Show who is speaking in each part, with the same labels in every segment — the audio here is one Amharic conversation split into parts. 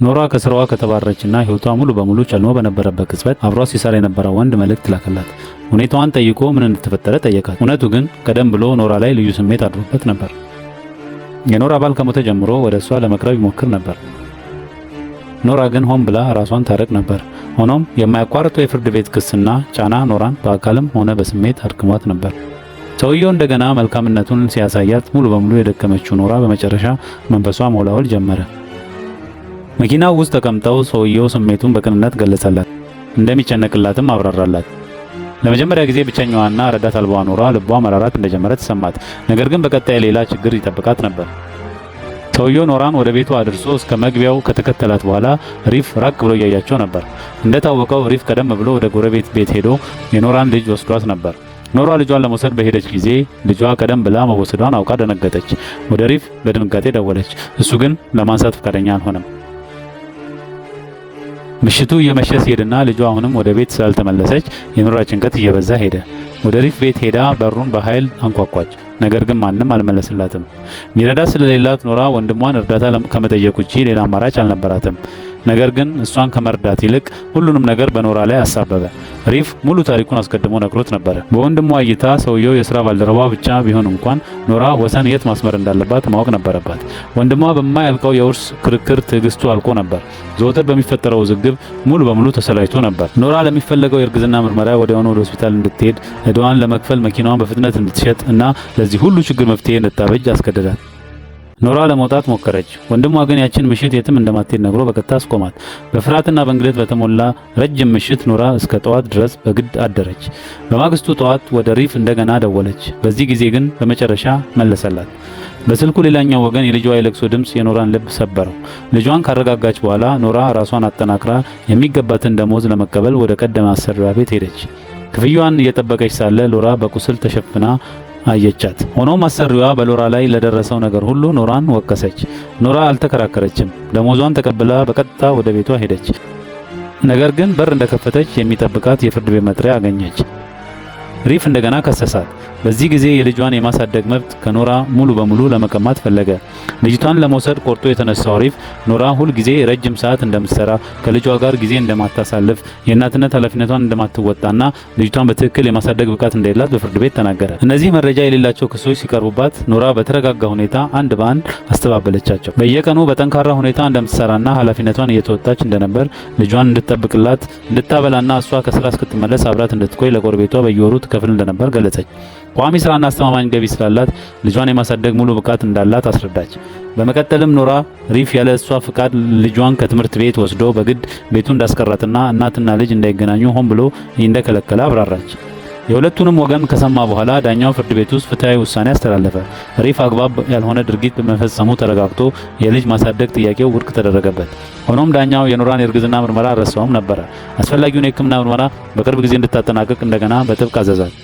Speaker 1: ኖራ ከስራዋ ከተባረረችና ህይወቷ ሙሉ በሙሉ ጨልሞ በነበረበት ቅጽበት አብሯ ሲሰራ የነበረው ወንድ መልእክት ላከላት። ሁኔታዋን ጠይቆ ምን እንደተፈጠረ ጠየቃት። እውነቱ ግን ቀደም ብሎ ኖራ ላይ ልዩ ስሜት አድሮበት ነበር። የኖራ ባል ከሞተ ጀምሮ ወደ እሷ ለመቅረብ ይሞክር ነበር። ኖራ ግን ሆን ብላ ራሷን ታረቅ ነበር። ሆኖም የማያቋርጠው የፍርድ ቤት ክስና ጫና ኖራን በአካልም ሆነ በስሜት አድክሟት ነበር። ሰውየው እንደገና መልካምነቱን ሲያሳያት ሙሉ በሙሉ የደከመችው ኖራ በመጨረሻ መንፈሷ መውላወል ጀመረ። መኪናው ውስጥ ተቀምጠው ሰውየው ስሜቱን በቅንነት ገለጸላት፣ እንደሚጨነቅላትም አብራራላት። ለመጀመሪያ ጊዜ ብቸኛዋና ረዳት አልባዋ ኖራ ልቧ መራራት እንደጀመረ ተሰማት። ነገር ግን በቀጣይ ሌላ ችግር ይጠብቃት ነበር። ሰውየው ኖራን ወደ ቤቱ አድርሶ እስከ መግቢያው ከተከተላት በኋላ ሪፍ ራቅ ብሎ እያያቸው ነበር። እንደታወቀው ሪፍ ቀደም ብሎ ወደ ጎረቤት ቤት ሄዶ የኖራን ልጅ ወስዷት ነበር። ኖራ ልጇን ለመውሰድ በሄደች ጊዜ ልጇ ቀደም ብላ መወሰዷን አውቃ ደነገጠች። ወደ ሪፍ በድንጋጤ ደወለች። እሱ ግን ለማንሳት ፈቃደኛ አልሆነም። ምሽቱ እየመሸ ሲሄድና ልጇ አሁንም ወደ ቤት ስላልተመለሰች የኖራ ጭንቀት እየበዛ ሄደ። ወደ ሪፍ ቤት ሄዳ በሩን በኃይል አንኳኳች። ነገር ግን ማንም አልመለስላትም። ሚረዳ ስለሌላት ኖራ ወንድሟን እርዳታ ከመጠየቅ ውጪ ሌላ አማራጭ አልነበራትም። ነገር ግን እሷን ከመርዳት ይልቅ ሁሉንም ነገር በኖራ ላይ አሳበበ። ሪፍ ሙሉ ታሪኩን አስቀድሞ ነግሮት ነበር። በወንድሟ እይታ ሰውየው የሥራ ባልደረባ ብቻ ቢሆን እንኳን ኖራ ወሰን የት ማስመር እንዳለባት ማወቅ ነበረባት። ወንድሟ በማያልቀው የውርስ ክርክር ትዕግስቱ አልቆ ነበር። ዘወትር በሚፈጠረው ውዝግብ ሙሉ በሙሉ ተሰላይቶ ነበር። ኖራ ለሚፈለገው የእርግዝና ምርመራ ወዲያውኑ ወደ ሆስፒታል እንድትሄድ፣ ዕዳዋን ለመክፈል መኪናዋን በፍጥነት እንድትሸጥ እና ለዚህ ሁሉ ችግር መፍትሄ እንድታበጅ አስገደዳት። ኖራ ለመውጣት ሞከረች። ወንድሟ ግን ያችን ምሽት የትም እንደማትሄድ ነግሮ በቀጥታ አስቆማት። በፍርሃትና በእንግልት በተሞላ ረጅም ምሽት ኖራ እስከ ጠዋት ድረስ በግድ አደረች። በማግስቱ ጠዋት ወደ ሪፍ እንደገና ደወለች። በዚህ ጊዜ ግን በመጨረሻ መለሰላት። በስልኩ ሌላኛው ወገን የልጇ የለቅሶ ድምፅ የኖራን ልብ ሰበረው። ልጇን ካረጋጋች በኋላ ኖራ ራሷን አጠናክራ የሚገባትን ደሞዝ ለመቀበል ወደ ቀደመ አሰሪዋ ቤት ሄደች። ክፍያዋን እየጠበቀች ሳለ ሎራ በቁስል ተሸፍና አየቻት። ሆኖም አሰሪዋ በሎራ ላይ ለደረሰው ነገር ሁሉ ኖራን ወቀሰች። ኖራ አልተከራከረችም። ደሞዟን ተቀብላ በቀጥታ ወደ ቤቷ ሄደች። ነገር ግን በር እንደከፈተች የሚጠብቃት የፍርድ ቤት መጥሪያ አገኘች። ሪፍ እንደገና ከሰሳት። በዚህ ጊዜ የልጇን የማሳደግ መብት ከኖራ ሙሉ በሙሉ ለመቀማት ፈለገ። ልጅቷን ለመውሰድ ቆርጦ የተነሳው ሪፍ ኖራ ሁል ጊዜ ረጅም ሰዓት እንደምትሰራ፣ ከልጇ ጋር ጊዜ እንደማታሳልፍ፣ የእናትነት ኃላፊነቷን እንደማትወጣና ልጅቷን በትክክል የማሳደግ ብቃት እንደሌላት በፍርድ ቤት ተናገረ። እነዚህ መረጃ የሌላቸው ክሶች ሲቀርቡባት ኖራ በተረጋጋ ሁኔታ አንድ በአንድ አስተባበለቻቸው። በየቀኑ በጠንካራ ሁኔታ እንደምትሰራና ኃላፊነቷን እየተወጣች እንደነበር፣ ልጇን እንድትጠብቅላት፣ እንድታበላና እሷ ከስራ እስክትመለስ አብራት እንድትቆይ ለጎረቤቷ በየወሩ ትከፍል እንደነበር ገለጸች። ቋሚ ስራና አስተማማኝ ገቢ ስላላት ልጇን የማሳደግ ሙሉ ብቃት እንዳላት አስረዳች። በመቀጠልም ኖራ ሪፍ ያለ እሷ ፍቃድ ልጇን ከትምህርት ቤት ወስዶ በግድ ቤቱ እንዳስቀራትና እናትና ልጅ እንዳይገናኙ ሆን ብሎ እንደከለከለ አብራራች። የሁለቱንም ወገን ከሰማ በኋላ ዳኛው ፍርድ ቤት ውስጥ ፍትሃዊ ውሳኔ አስተላለፈ። ሪፍ አግባብ ያልሆነ ድርጊት በመፈጸሙ ተረጋግጦ የልጅ ማሳደግ ጥያቄው ውድቅ ተደረገበት። ሆኖም ዳኛው የኖራን የእርግዝና ምርመራ አልረሳውም ነበር። አስፈላጊውን የሕክምና ምርመራ በቅርብ ጊዜ እንድታጠናቅቅ እንደገና በጥብቅ አዘዛት።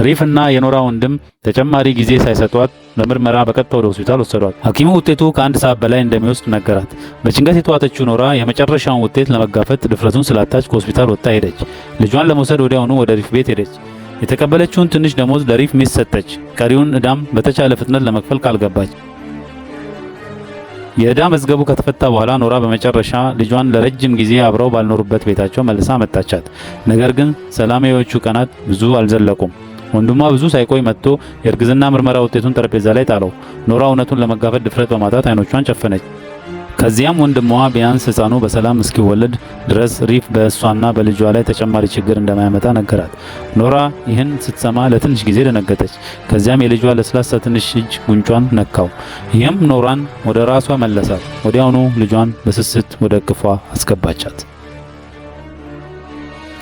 Speaker 1: ሪፍ እና የኖራ ወንድም ተጨማሪ ጊዜ ሳይሰጧት በምርመራ በቀጥታ ወደ ሆስፒታል ወሰዷት። ሐኪሙ ውጤቱ ከአንድ ሰዓት በላይ እንደሚወስድ ነገራት። በጭንቀት የተዋጠችው ኖራ የመጨረሻውን ውጤት ለመጋፈጥ ድፍረቱን ስላጣች ከሆስፒታል ወጥታ ሄደች። ልጇን ለመውሰድ ወዲያውኑ ወደ ሪፍ ቤት ሄደች። የተቀበለችውን ትንሽ ደሞዝ ለሪፍ ሚስት ሰጠች። ቀሪውን ዕዳም በተቻለ ፍጥነት ለመክፈል ቃል ገባች። የዕዳ መዝገቡ ከተፈታ በኋላ ኖራ በመጨረሻ ልጇን ለረጅም ጊዜ አብረው ባልኖሩበት ቤታቸው መልሳ መጣቻት። ነገር ግን ሰላማዊዎቹ ቀናት ብዙ አልዘለቁም። ወንድሟ ብዙ ሳይቆይ መጥቶ የእርግዝና ምርመራ ውጤቱን ጠረጴዛ ላይ ጣለው። ኖራ እውነቱን ለመጋፈጥ ድፍረት በማጣት አይኖቿን ጨፈነች። ከዚያም ወንድሟ ቢያንስ ሕፃኑ በሰላም እስኪወለድ ድረስ ሪፍ በእሷና በልጇ ላይ ተጨማሪ ችግር እንደማያመጣ ነገራት። ኖራ ይህን ስትሰማ ለትንሽ ጊዜ ደነገጠች። ከዚያም የልጇ ለስላሳ ትንሽ እጅ ጉንጯን ነካው። ይህም ኖራን ወደ ራሷ መለሳት። ወዲያውኑ ልጇን በስስት ወደ እቅፏ አስገባቻት።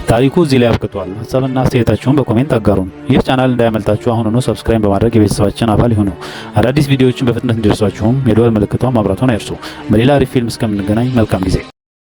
Speaker 1: ታሪኩ እዚህ ላይ አብቅቷል። ሀሳብና አስተያየታችሁን በኮሜንት አጋሩን። ይህ ቻናል እንዳያመልጣችሁ አሁኑኑ ሰብስክራይብ በማድረግ የቤተሰባችን አባል ይሁኑ። አዳዲስ ቪዲዮዎችን በፍጥነት እንዲደርሷችሁም የደወል ምልክቷን ማብራቱን አይርሱ። በሌላ አሪፍ ፊልም እስከምንገናኝ መልካም ጊዜ